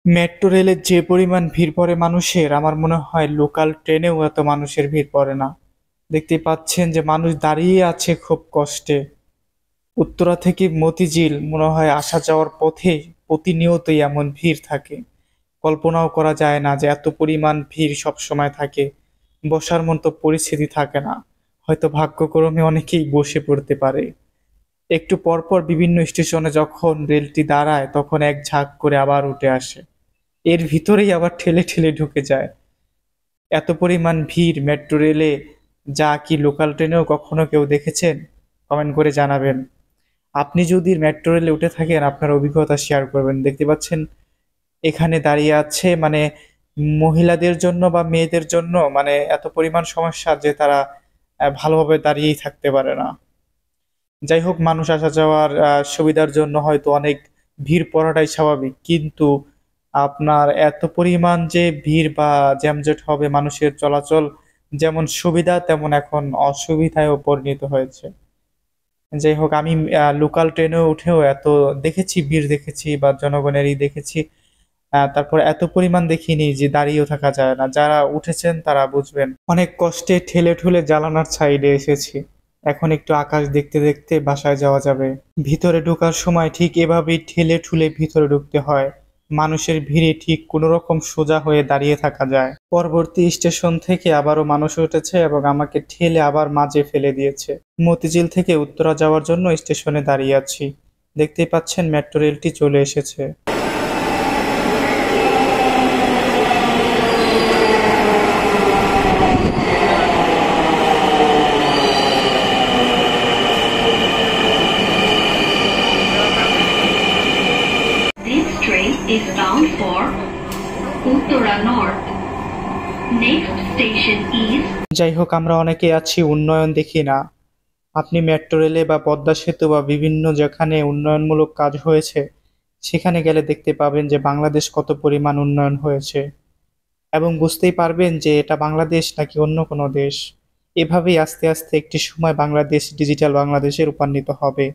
Metro রেলে যে পরিমাণ ভিড় পড়ে মানুষের, আমার মনে হয় লোকাল ট্রেনেও এত মানুষের ভিড় পড়ে না। দেখতেই পাচ্ছেন যে মানুষ দাঁড়িয়ে আছে খুব কষ্টে। উত্তরা থেকে মতিঝিল মনে হয় আসা যাওয়ার পথে প্রতিনিয়তই এমন ভিড় থাকে। কল্পনাও করা যায় না যে এত পরিমাণ ভিড় সবসময় থাকে। বসার মতো পরিস্থিতি থাকে না। হয়তো ভাগ্যক্রমে অনেকেই বসে পড়তে পারে। একটু পরপর বিভিন্ন স্টেশনে যখন রেলটি দাঁড়ায় তখন এক ঝাঁক করে আবার উঠে আসে। এর ভিতরেই আবার ঠেলে ঠেলে ঢুকে যায়। এত পরিমাণ ভিড় মেট্রো রেলে, যা কি লোকাল ট্রেনেও কখনো কেউ দেখেছেন? কমেন্ট করে জানাবেন। আপনি যদি মেট্রো রেলে উঠে থাকেন আপনার অভিজ্ঞতা শেয়ার করবেন। দেখতে পাচ্ছেন এখানে দাঁড়িয়ে আছে মানে মহিলাদের জন্য বা মেয়েদের জন্য মানে এত পরিমাণ সমস্যা যে তারা ভালোভাবে দাঁড়িয়েই থাকতে পারে না। যাই হোক, মানুষ আসা যাওয়ার সুবিধার জন্য হয়তো অনেক ভিড় পড়াটাই স্বাভাবিক। কিন্তু আপনার এত পরিমাণ যে ভিড় বা যানজট হবে, মানুষের চলাচল যেমন সুবিধা তেমন এখন অসুবিধায়ও পরিণত হয়েছে। যাই হোক, আমি লোকাল ট্রেনেও উঠেও এত দেখেছি, ভিড় দেখেছি বা জনগণেরই দেখেছি। তারপর এত পরিমাণ দেখিনি যে দাঁড়িয়েও থাকা যায় না। যারা উঠেছেন তারা বুঝবেন। অনেক কষ্টে ঠেলে ঠুলে জানালার সাইডে এসেছি। এখন একটু আকাশ দেখতে দেখতে বাসায় যাওয়া যাবে। ভিতরে ঢোকার সময় ঠিক এভাবেই ঠেলে ঠুলে ভিতরে ঢুকতে হয়। মানুষের ভিড়ে ঠিক কোনো রকম সোজা হয়ে দাঁড়িয়ে থাকা যায়। পরবর্তী স্টেশন থেকে আবারও মানুষ উঠেছে এবং আমাকে ঠেলে আবার মাঝে ফেলে দিয়েছে। মতিঝিল থেকে উত্তরা যাওয়ার জন্য স্টেশনে দাঁড়িয়ে আছি। দেখতেই পাচ্ছেন মেট্রো রেলটি চলে এসেছে। This train is bound for Uttara North. Next station is যাই হোক, আমরা অনেকে আছি উন্নয়ন দেখি না। আপনি মেট্রো রেলে বা পদ্মা সেতু বা বিভিন্ন যেখানে উন্নয়নমূলক কাজ হয়েছে সেখানে গেলে দেখতে পাবেন যে বাংলাদেশ কত পরিমাণ উন্নয়ন হয়েছে এবং বুঝতেই পারবেন যে এটা বাংলাদেশ নাকি অন্য কোনো দেশ। এভাবেই আস্তে আস্তে একটি সময় বাংলাদেশ ডিজিটাল বাংলাদেশে রূপান্তরিত হবে।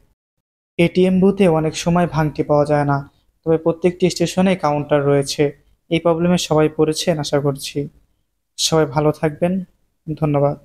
এটিএম বুথে অনেক সময় ভাঙতি পাওয়া যায় না, তবে প্রত্যেকটি স্টেশনে কাউন্টার রয়েছে। এই প্রবলেমে সবাই পড়েছেন আশা করছি। সবাই ভালো থাকবেন। ধন্যবাদ।